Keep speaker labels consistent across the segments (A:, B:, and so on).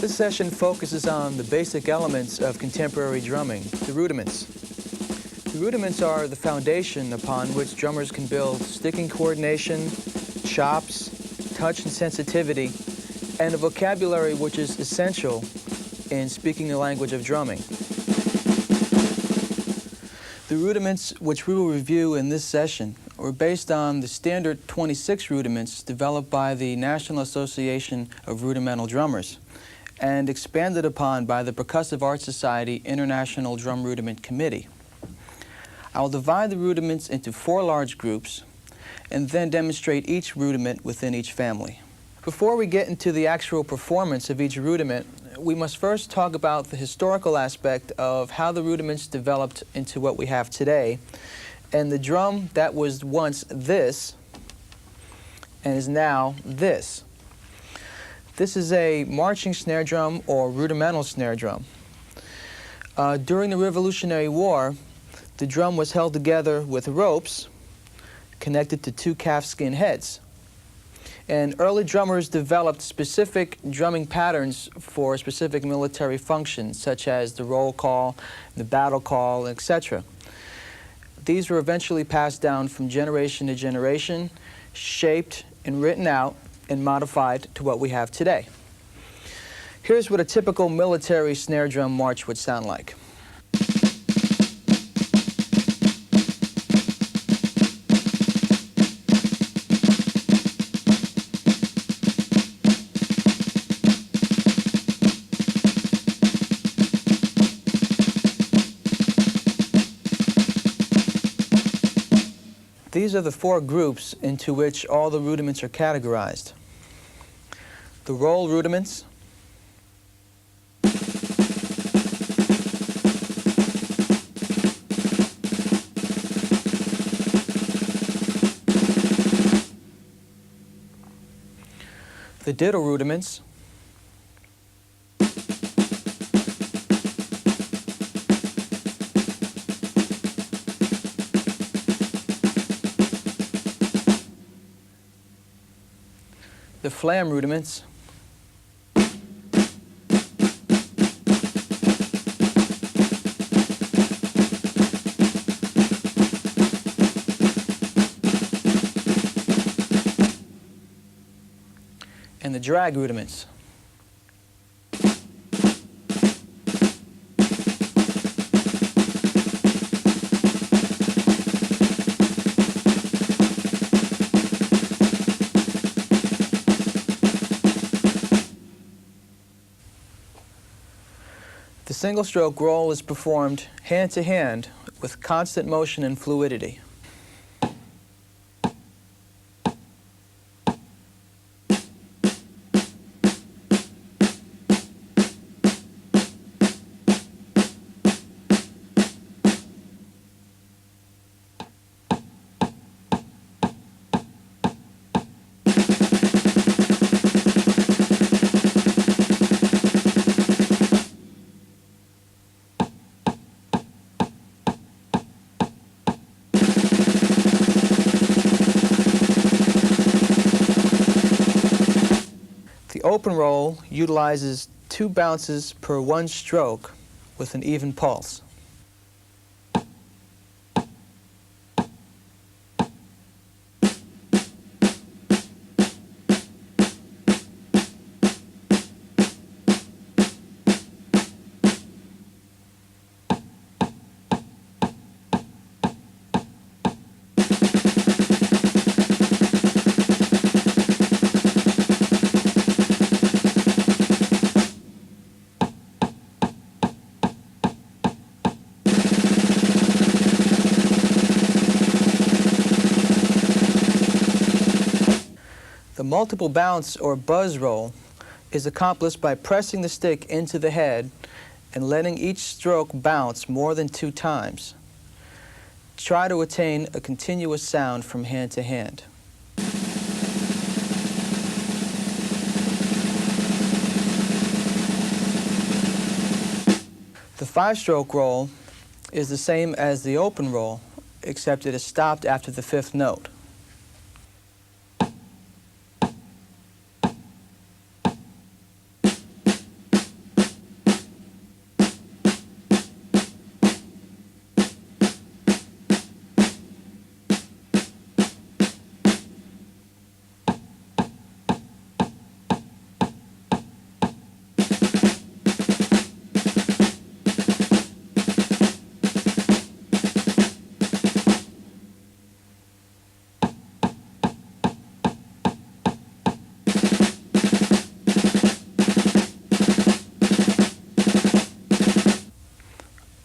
A: This session focuses on the basic elements of contemporary drumming, the rudiments. The rudiments are the foundation upon which drummers can build sticking coordination, chops, touch and sensitivity, and a vocabulary which is essential in speaking the language of drumming. The rudiments which we will review in this session were based on the standard 26 rudiments developed by the National Association of Rudimental Drummers and expanded upon by the Percussive Arts Society International Drum Rudiment Committee. I will divide the rudiments into 4 large groups and then demonstrate each rudiment within each family. Before we get into the actual performance of each rudiment, we must first talk about the historical aspect of how the rudiments developed into what we have today, and the drum that was once this and is now this. This is a marching snare drum or rudimental snare drum. During the Revolutionary War, the drum was held together with ropes connected to 2 calfskin heads. And early drummers developed specific drumming patterns for specific military functions, such as the roll call, the battle call, etc. These were eventually passed down from generation to generation, shaped and written out and modified to what we have today. Here's what a typical military snare drum march would sound like. These are the 4 groups into which all the rudiments are categorized. The roll rudiments, the diddle rudiments, the flam rudiments, and the drag rudiments. The single-stroke roll is performed hand-to-hand with constant motion and fluidity. The open roll utilizes 2 bounces per 1 stroke with an even pulse. The multiple bounce or buzz roll is accomplished by pressing the stick into the head and letting each stroke bounce more than 2 times. try to attain a continuous sound from hand to hand. The 5-stroke roll is the same as the open roll, except it is stopped after the 5th note.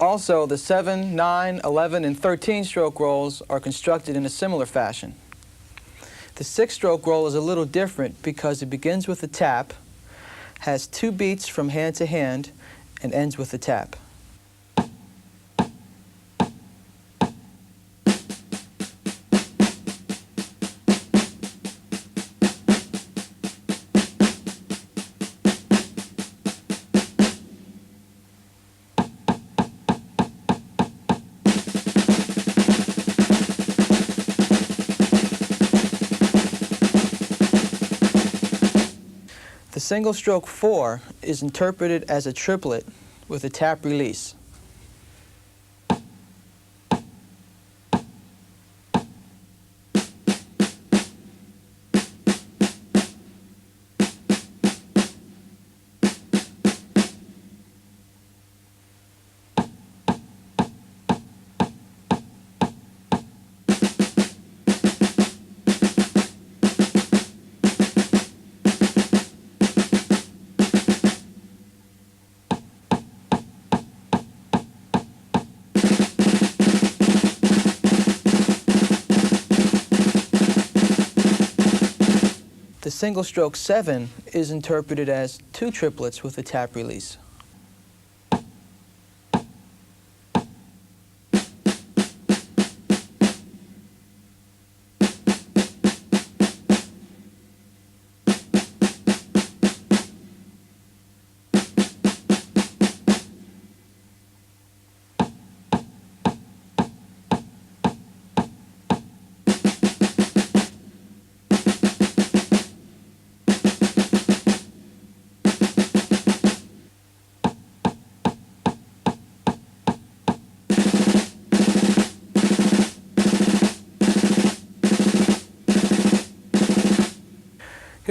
A: Also, the 7, 9, 11, and 13-stroke rolls are constructed in a similar fashion. The 6-stroke roll is a little different because it begins with a tap, has 2 beats from hand to hand, and ends with a tap. The single stroke 4 is interpreted as a triplet with a tap release. The single stroke 7 is interpreted as 2 triplets with a tap release.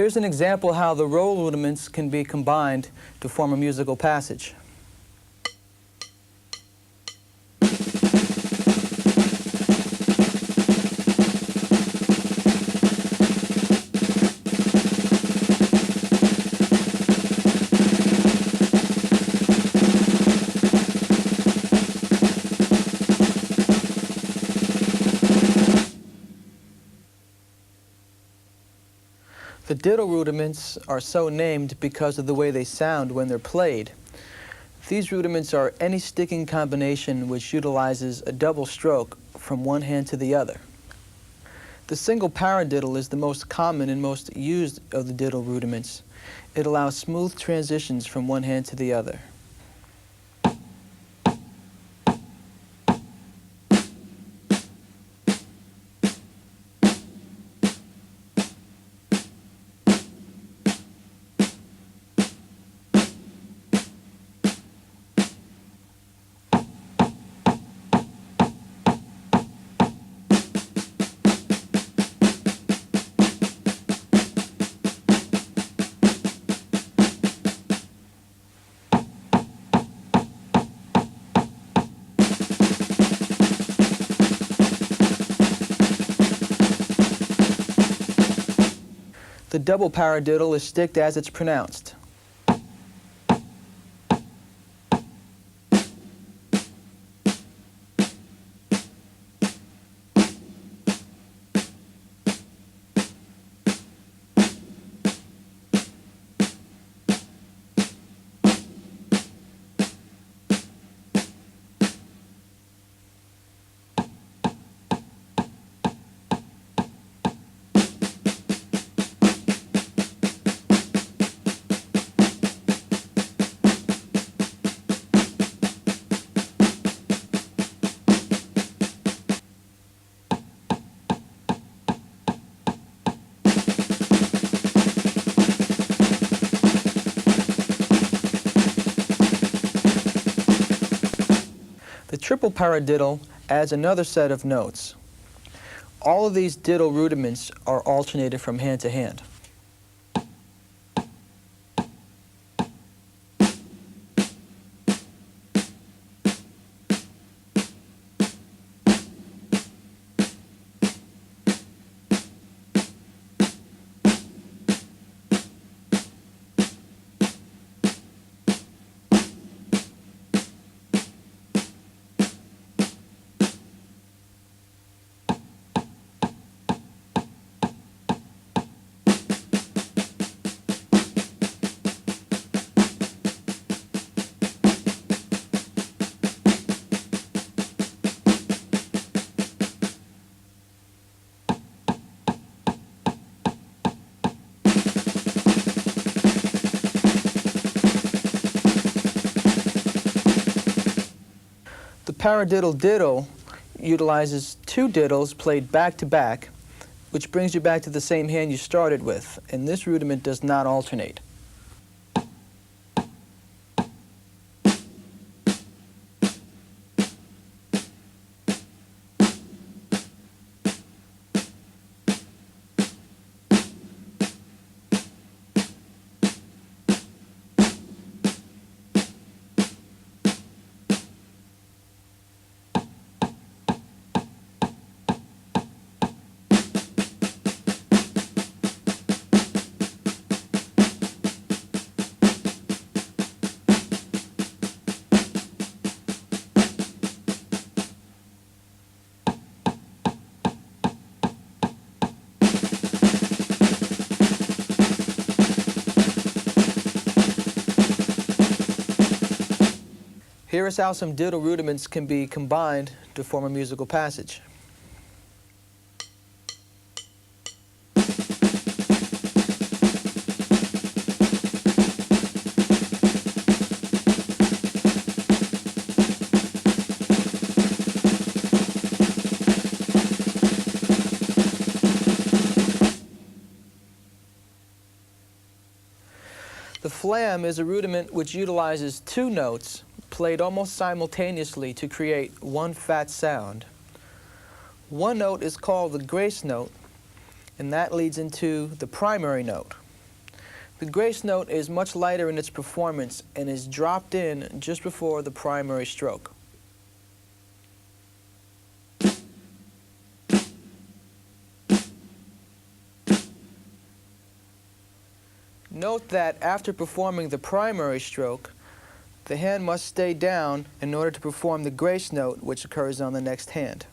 A: Here's an example how the roll rudiments can be combined to form a musical passage. The diddle rudiments are so named because of the way they sound when they're played. These rudiments are any sticking combination which utilizes a double stroke from one hand to the other. The single paradiddle is the most common and most used of the diddle rudiments. It allows smooth transitions from one hand to the other. The double paradiddle is sticked as it's pronounced. triple paradiddle adds another set of notes. All of these diddle rudiments are alternated from hand to hand. The paradiddle diddle utilizes two diddles played back to back, which brings you back to the same hand you started with, and this rudiment does not alternate. Here is how some diddle rudiments can be combined to form a musical passage. The flam is a rudiment which utilizes two notes played almost simultaneously to create one fat sound. One note is called the grace note, and that leads into the primary note. The grace note is much lighter in its performance and is dropped in just before the primary stroke. Note that after performing the primary stroke, the hand must stay down in order to perform the grace note, which occurs on the next hand.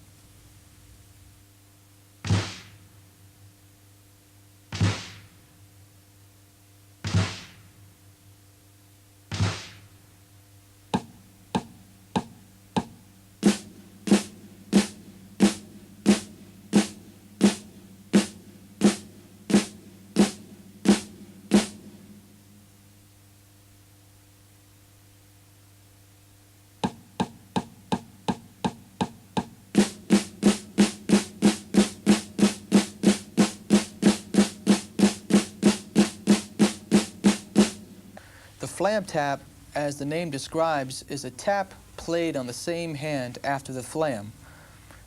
A: The flam tap, as the name describes, is a tap played on the same hand after the flam,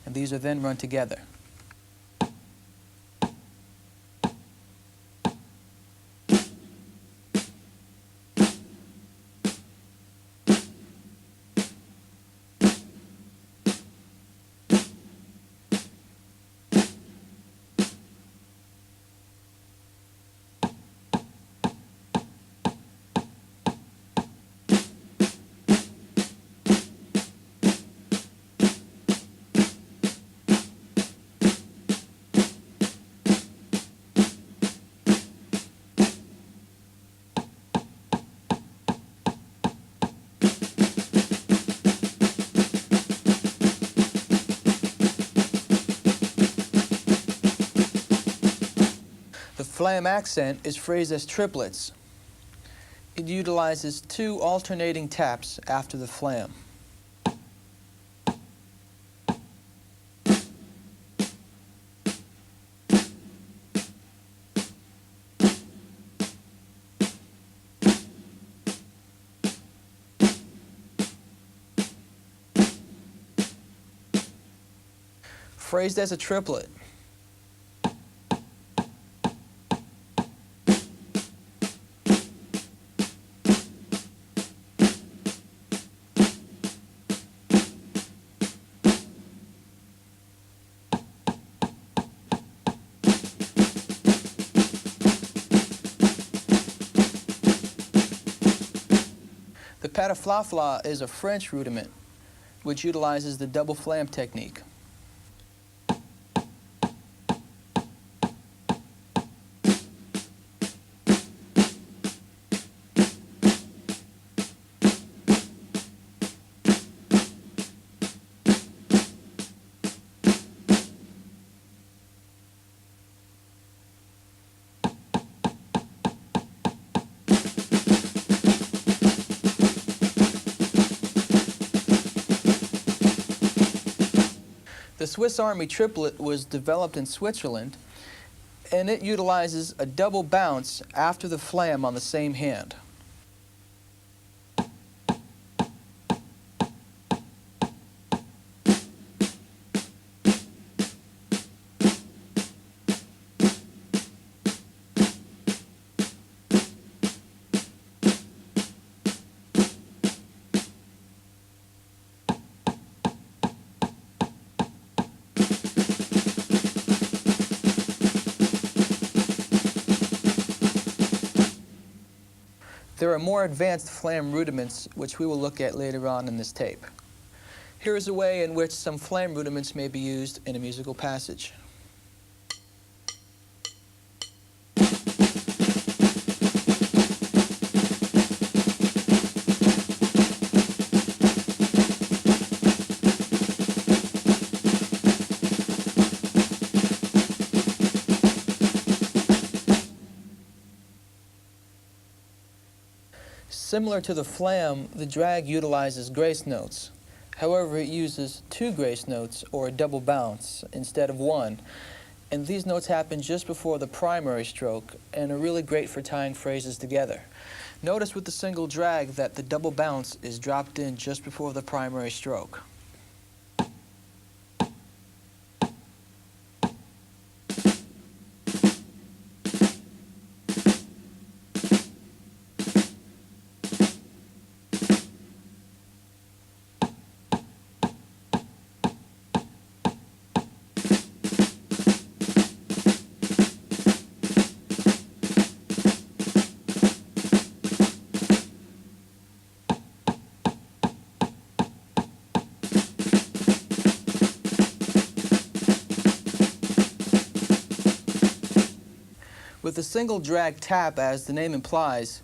A: and these are then run together. The flam accent is phrased as triplets. It utilizes two alternating taps after the flam. phrased as a triplet. The Petrillo is a French rudiment which utilizes the double flam technique. The Swiss Army triplet was developed in Switzerland, and it utilizes a double bounce after the flam on the same hand. There are more advanced flam rudiments which we will look at later on in this tape. Here is a way in which some flam rudiments may be used in a musical passage. Similar to the flam, the drag utilizes grace notes. However, it uses 2 grace notes, or a double bounce, instead of 1. And these notes happen just before the primary stroke and are really great for tying phrases together. Notice with the single drag that the double bounce is dropped in just before the primary stroke. With a single drag tap, as the name implies,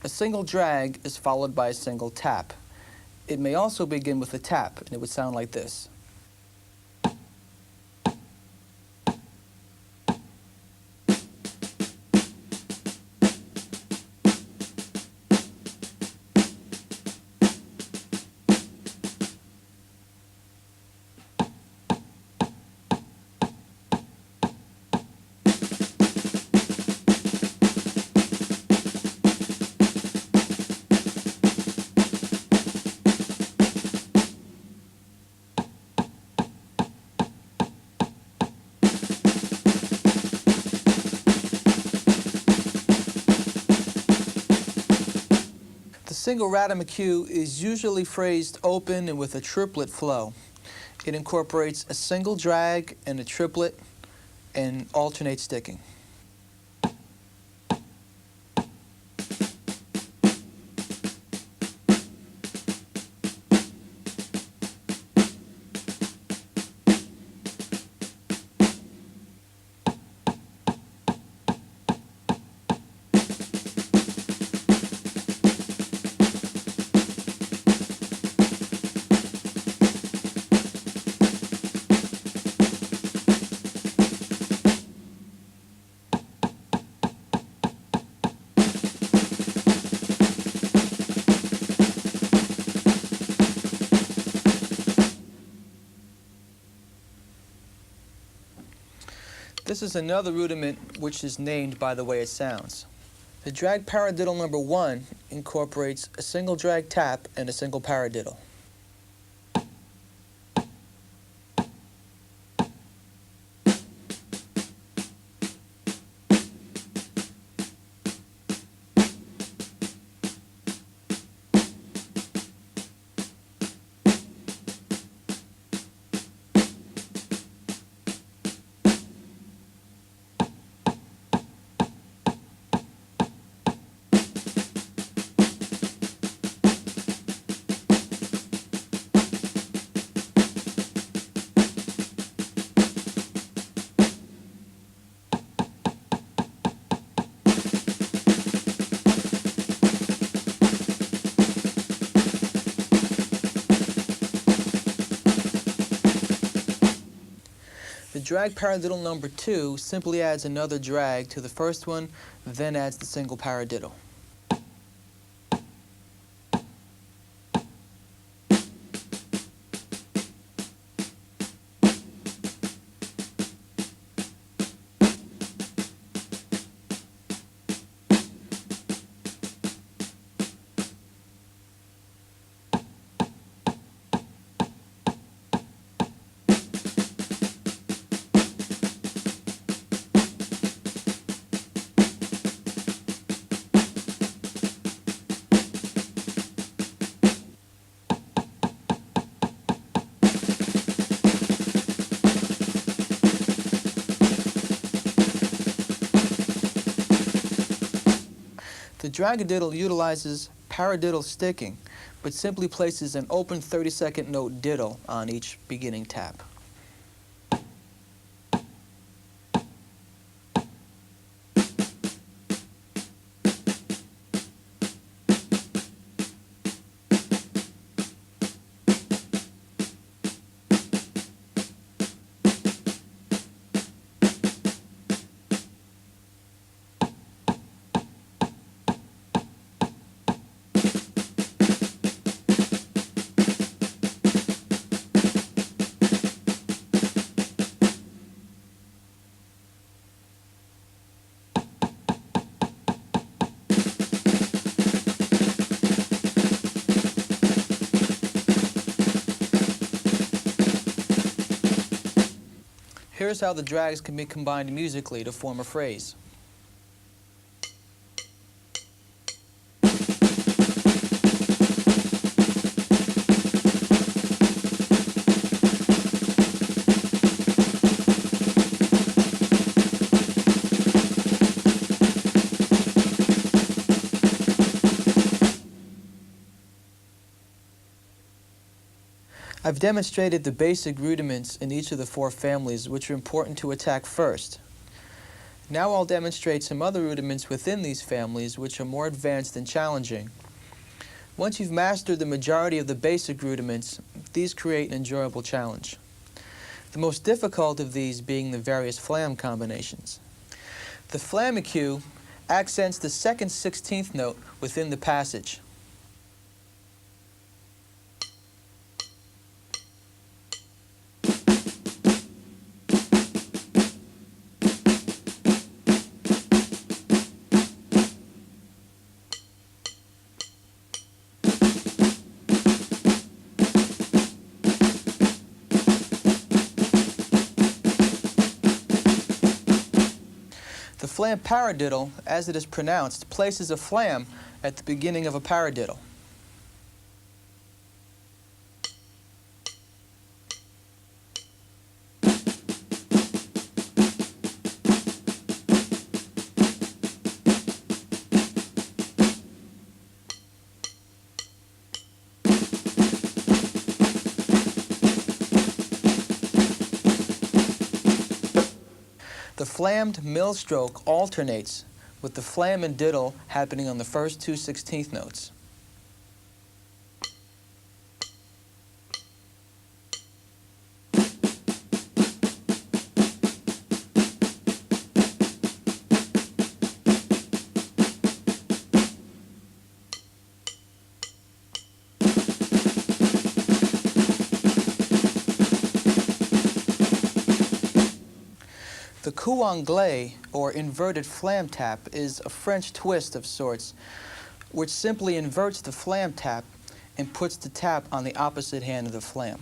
A: a single drag is followed by a single tap. It may also begin with a tap, and it would sound like this. The single Rudiment cue is usually phrased open and with a triplet flow. It incorporates a single drag and a triplet and alternate sticking. This is another rudiment which is named by the way it sounds. The drag paradiddle number 1 incorporates a single drag tap and a single paradiddle. The drag paradiddle number 2 simply adds another drag to the first one, then adds the single paradiddle. The dragadiddle utilizes paradiddle sticking, but simply places an open 32nd note diddle on each beginning tap. Here's how the drags can be combined musically to form a phrase. I've demonstrated the basic rudiments in each of the 4 families, which are important to attack first. Now I'll demonstrate some other rudiments within these families, which are more advanced and challenging. Once you've mastered the majority of the basic rudiments, these create an enjoyable challenge. The most difficult of these being the various flam combinations. The flamicue accents the second 16th note within the passage. The flam paradiddle, as it is pronounced, places a flam at the beginning of a paradiddle. The flammed mill stroke alternates, with the flam and diddle happening on the first 2 16th notes. The coup anglais, or inverted flam tap, is a French twist of sorts, which simply inverts the flam tap and puts the tap on the opposite hand of the flam.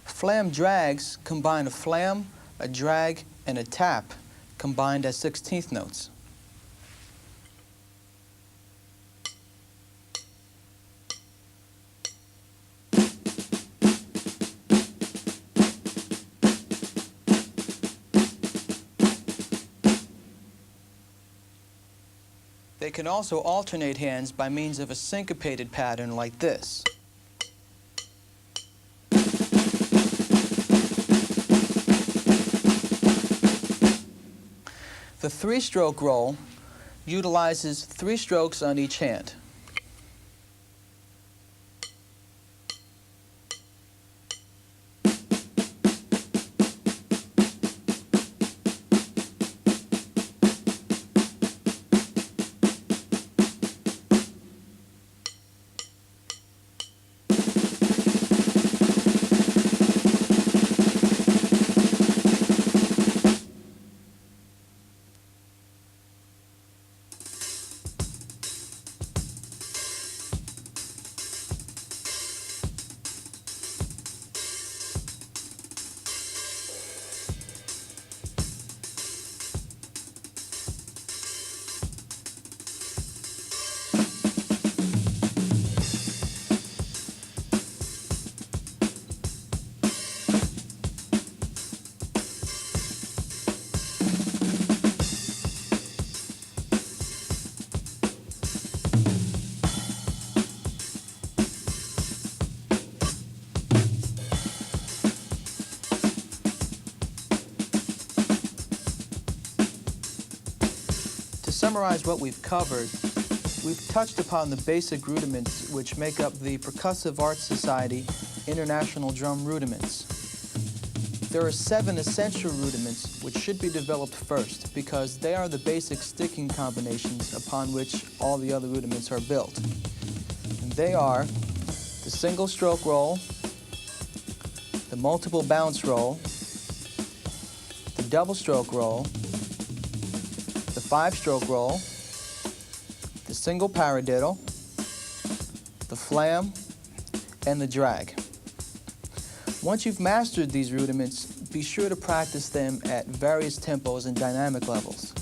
A: Flam drags combine a flam, a drag, and a tap, combined as 16th notes. They can also alternate hands by means of a syncopated pattern like this. The three-stroke roll utilizes 3 strokes on each hand. To summarize what we've covered, we've touched upon the basic rudiments which make up the Percussive Arts Society International Drum Rudiments. There are 7 essential rudiments which should be developed first because they are the basic sticking combinations upon which all the other rudiments are built. And they are the single stroke roll, the multiple bounce roll, the double stroke roll, the 5-stroke roll, the single paradiddle, the flam, and the drag. Once you've mastered these rudiments, be sure to practice them at various tempos and dynamic levels.